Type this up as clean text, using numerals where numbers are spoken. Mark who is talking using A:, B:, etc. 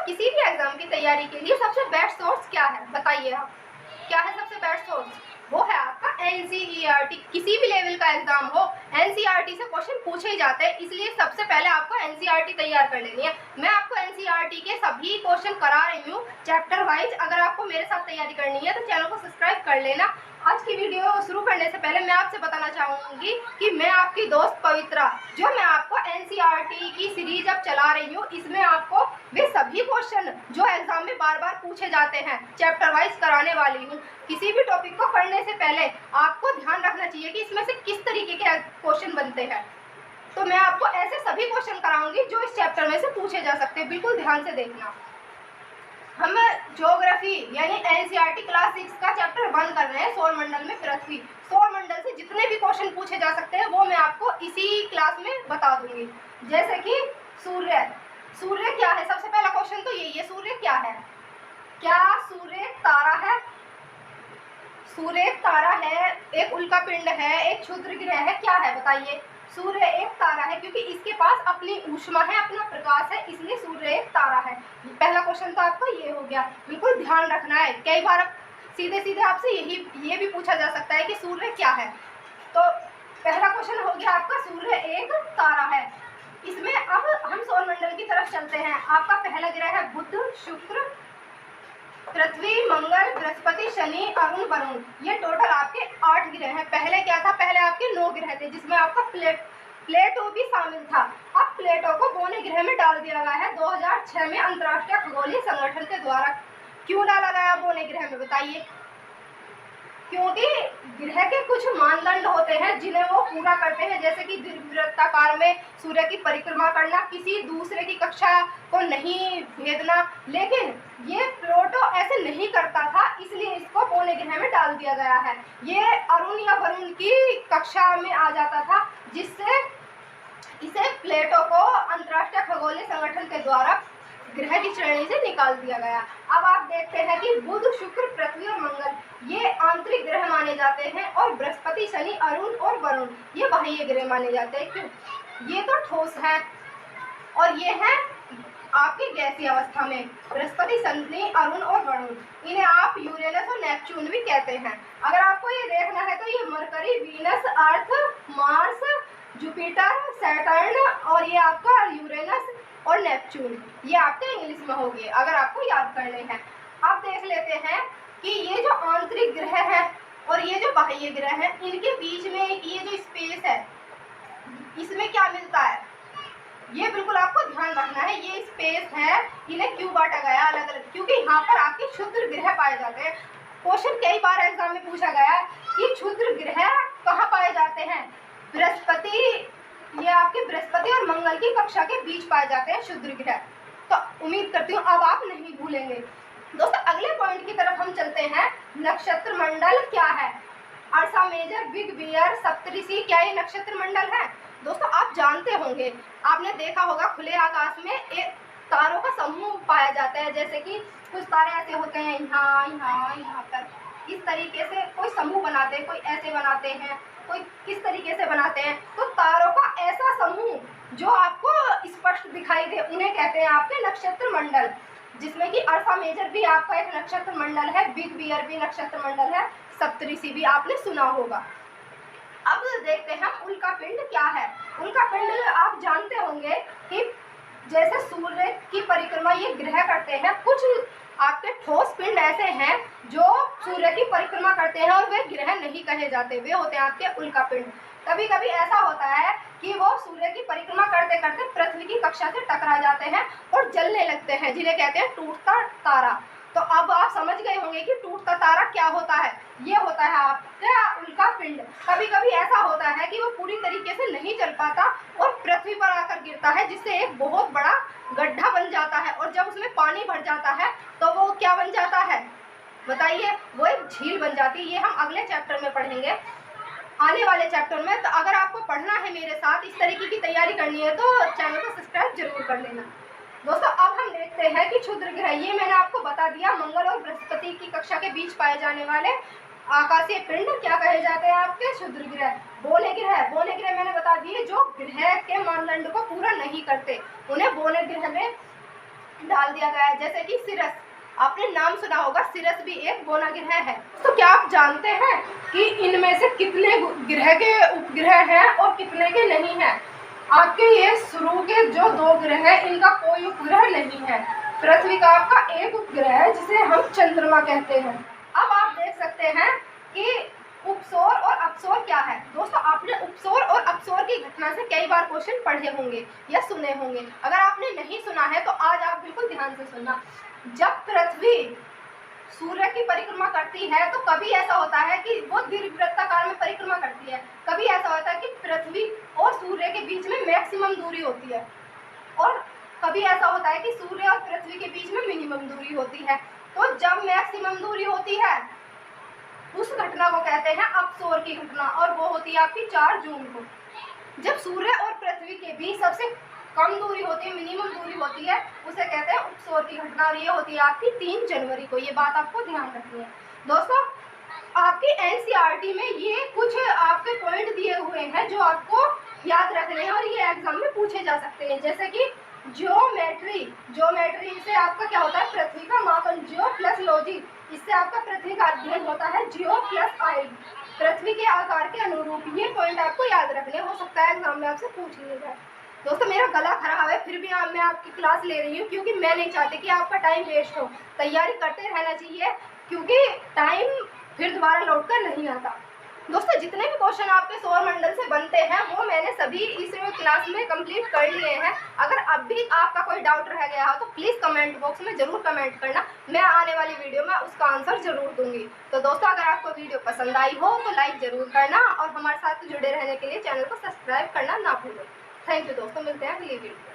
A: किसी भी एग्जाम की तैयारी के लिए सबसे बेस्ट सोर्स क्या है, बताइए आप, क्या है सबसे बेस्ट सोर्स? वो है आपका एनसीईआरटी। किसी भी लेवल का एग्जाम हो, एनसीईआरटी से क्वेश्चन पूछे ही जाते हैं, इसलिए सबसे पहले आपको एनसीईआरटी तैयार कर लेनी है। मैं आपको एनसीईआरटी के सभी क्वेश्चन करा रही हूँ चैप्टर वाइज। अगर आपको मेरे साथ तैयारी करनी है तो चैनल को सब्सक्राइब कर लेना। आज की वीडियो शुरू करने से पहले मैं आपसे बताना चाहूंगी कि मैं आपकी दोस्त पवित्रा, जो मैं आपको एनसीईआरटी की सीरीज अब चला रही हूँ, इसमें आपको वे सभी क्वेश्चन जो एग्जाम में बार बार पूछे जाते हैं चैप्टर वाइज कराने वाली हूँ। किसी भी टॉपिक को पढ़ने से पहले आपको ध्यान रखना चाहिए कि इसमें से किस तरीके के क्वेश्चन बनते हैं। तो मैं आपको ऐसे सभी क्वेश्चन कराऊंगी जो इस चैप्टर में से पूछे जा सकते हैं, बिल्कुल ध्यान से देखना। हम ज्योग्राफी यानी एनसीईआरटी क्लास 6 का चैप्टर 1 कर रहे हैं, सौर मंडल में पृथ्वी। सौर मंडल से जितने भी क्वेश्चन पूछे जा सकते हैं वो मैं आपको इसी क्लास में बता दूंगी। जैसे कि सूर्य, सूर्य क्या है? सबसे पहला क्वेश्चन तो यही है, सूर्य क्या है? क्या सूर्य एक तारा है? सूर्य एक तारा है, एक उल्का पिंड है, एक क्षुद्र ग्रह है, क्या है बताइए? सूर्य एक तारा है, क्योंकि इसके पास अपनी ऊष्मा है, अपना प्रकाश है, इसलिए सूर्य एक तारा है। पहला क्वेश्चन तो आपका ये हो गया, बिल्कुल ध्यान रखना है। कई बार सीधे सीधे आपसे ये भी पूछा जा सकता है कि सूर्य क्या है। तो पहला क्वेश्चन हो गया आपका, सूर्य एक तारा है। इसमें अब हम सौर मंडल की तरफ चलते हैं। आपका पहला ग्रह है बुध, शुक्र, पृथ्वी, मंगल, बृहस्पति, शनि, अरुण, वरुण। ये टोटल आपके 8 ग्रह हैं। पहले क्या था? पहले आपके 9 ग्रह थे, जिसमें आपका प्लेटो भी शामिल था। अब प्लेटो को बौने ग्रह में डाल दिया गया है 2006 में अंतर्राष्ट्रीय खगोलीय संगठन के द्वारा। क्यों डाला गया बौने ग्रह में, बताइए? क्योंकि ग्रह के कुछ मानदंड होते हैं जिन्हें वो पूरा करते हैं, जैसे कि दीर्घवृत्ताकार में सूर्य की परिक्रमा करना, किसी दूसरे की कक्षा को नहीं भेदना। लेकिन ये प्लूटो ऐसे नहीं करता था, इसलिए इसको बौने ग्रह में डाल दिया गया है। ये अरुण या वरुण की कक्षा में आ जाता था, जिससे इसे प्लेटो को अंतर्राष्ट्रीय खगोलीय संगठन के द्वारा ग्रह की श्रेणी से निकाल दिया गया। अब आप देखते हैं कि बुध, शुक्र, पृथ्वी और मंगल ये आंतरिक ग्रह माने जाते हैं, और बृहस्पति, शनि, अरुण और वरुण ये बाह्य ग्रह माने जाते हैं। क्यों? ये तो ठोस है और ये है आपकी गैसीय अवस्था में। बृहस्पति, शनि, अरुण और वरुण, इन्हें आप यूरेनस और नेपच्यून भी कहते हैं। अगर आपको ये देखना है तो ये मरकरी, वीनस, अर्थ, मार्स, जुपिटर, सैटर्न और ये आपका यूरेनस और नेपच्यून, ये आपके इंग्लिश में हो गए अगर आपको याद करने हैं। अब देख लेते हैं कि ये जो आंतरिक ग्रह है और ये जो बाह्य ग्रह है, इनके बीच में ये जो स्पेस है, इसमें क्या मिलता है? ये बिल्कुल आपको ध्यान रखना है। ये स्पेस है, इन्हें क्यों बांटा गया अलग अलग? क्योंकि यहाँ पर आपके क्षुद्र ग्रह पाए जाते हैं। क्वेश्चन कई बार एग्जाम में पूछा गया है कि क्षुद्र ग्रह कहाँ पाए जाते हैं? बृहस्पति, ये आपके बृहस्पति और मंगल की कक्षा के बीच पाए जाते हैं क्षुद्र ग्रह। तो उम्मीद करती हूँ अब आप नहीं भूलेंगे। दोस्तों अगले पॉइंट की तरफ हम चलते हैं। नक्षत्र मंडल क्या है? अर्सा मेजर, बिग बियर, सप्तऋषि, क्या ये नक्षत्र मंडल है? दोस्तों आप जानते होंगे, आपने देखा होगा खुले आकाश में एक तारों का समूह पाया जाता है। जैसे कि कुछ तारे ऐसे होते हैं यहाँ यहाँ यहाँ पर, इस तरीके से कोई समूह बनाते हैं, कोई ऐसे बनाते हैं, कोई किस तरीके से बनाते हैं। तो तारों का ऐसा समूह जो आपको स्पष्ट दिखाई दे, उन्हें कहते हैं आपके नक्षत्र मंडल, जिसमें कि अर्सा मेजर भी आपका एक नक्षत्र मंडल है, बिग बियर भी नक्षत्र मंडल है, सप्तऋषि भी आपने सुना होगा। अब देखते हैं उल्का पिंड क्या है। उल्का पिंड आप जानते होंगे कि जैसे सूर्य की परिक्रमा ये ग्रह करते हैं, कुछ आपके ठोस पिंड ऐसे हैं जो सूर्य की परिक्रमा करते हैं और वे ग्रह नहीं कहे जाते, वे होते हैं आपके उल्का पिंड। कभी कभी ऐसा होता है कि वो सूर्य की परिक्रमा करते करते पृथ्वी की कक्षा से टकरा जाते हैं और जलने लगते हैं, जिन्हें कहते हैं टूटता तारा। तो अब आप समझ गए होंगे कि टूटता तारा क्या होता है। ये होता है आपका उल्का पिंड। कभी कभी ऐसा होता है कि वो पूरी तरीके से नहीं चल पाता और पृथ्वी पर आकर गिरता है, जिससे एक बहुत बड़ा गड्ढा बन जाता है, और जब उसमें पानी भर जाता है तो वो क्या बन जाता है बताइए? वो एक झील बन जाती है। ये हम अगले चैप्टर में पढ़ेंगे, आने वाले चैप्टर में। तो अगर आपको पढ़ना है मेरे साथ, इस तरीके की तैयारी करनी है, तो चैनल को सब्सक्राइब जरूर कर लेना। दोस्तों अब हम देखते हैं कि क्षुद्र ग्रह, ये मैंने आपको बता दिया, मंगल और बृहस्पति की कक्षा के बीच पाए जाने वाले आकाशीय पिंड क्या कहे जाते हैं आपके? क्षुद्र ग्रह। बौने ग्रह, बौने ग्रह मैंने बता दिए जो ग्रह के मानदंड को पूरा नहीं करते, उन्हें बौने ग्रह में डाल दिया गया है, जैसे कि सिरस, आपने नाम सुना होगा, सिरस भी एक बौना ग्रह है। तो क्या आप जानते हैं कि इनमें से कितने ग्रह के उपग्रह हैं और कितने के नहीं हैं? आपके ये शुरू के जो 2 ग्रह हैं इनका कोई उपग्रह नहीं है। पृथ्वी का आपका एक उपग्रह है जिसे हम चंद्रमा कहते हैं। अब आप देख सकते हैं कि उपसौर और अपसौर क्या है। दोस्तों, आपने उपसौर और अपसौर की घटना से कई बार क्वेश्चन पढ़े होंगे या सुने होंगे। अगर आपने नहीं सुना है तो आज आप बिल्कुल ध्यान से सुनना। जब पृथ्वी सूर्य की परिक्रमा करती है तो कभी ऐसा होता है कि वो दीर्घवृत्ताकार में परिक्रमा करती है, कभी ऐसा होता है कि पृथ्वी और सूर्य के बीच में मैक्सिमम दूरी होती है, और कभी ऐसा होता है कि सूर्य और पृथ्वी के बीच में मिनिमम दूरी होती है। तो जब मैक्सिमम दूरी होती है उस घटना को कहते हैं अपसौर की घटना, और वो होती है आपकी 4 जून को। जब सूर्य और पृथ्वी के बीच सबसे कम दूरी होती है, मिनिमम दूरी होती है, उसे कहते हैं उपसौर की घटना, और ये होती है आपकी 3 जनवरी को। ये बात आपको ध्यान रखनी है। दोस्तों, आपकी एनसीईआरटी में ये कुछ आपके पॉइंट दिए हुए हैं जो आपको याद रखने हैं और ये एग्जाम में पूछे जा सकते हैं, जैसे कि ज्योमेट्री से आपका क्या होता है, पृथ्वी का मापन। जियो प्लस लॉजिक, इससे आपका पृथ्वी का अध्ययन होता है। जियो प्लस आई, पृथ्वी के आकार के अनुरूप। ये पॉइंट आपको याद रखने, हो सकता है एग्जाम में आपसे पूछ लिया जाए। दोस्तों, मेरा गला खराब है, फिर भी मैं आपकी क्लास ले रही हूँ क्योंकि मैं नहीं चाहती कि आपका टाइम वेस्ट हो। तैयारी करते रहना चाहिए क्योंकि टाइम फिर दोबारा लौट कर नहीं आता। दोस्तों, जितने भी क्वेश्चन आपके सौरमंडल से बनते हैं वो मैंने सभी इस क्लास में कंप्लीट कर लिए हैं। अगर अब भी आपका कोई डाउट रह गया हो तो प्लीज़ कमेंट बॉक्स में ज़रूर कमेंट करना, मैं आने वाली वीडियो में उसका आंसर ज़रूर दूंगी। तो दोस्तों, अगर आपको वीडियो पसंद आई हो तो लाइक ज़रूर करना और हमारे साथ जुड़े रहने के लिए चैनल को सब्सक्राइब करना ना भूलें। थैंक यू दोस्तों, मिलते हैं अगली वीडियो।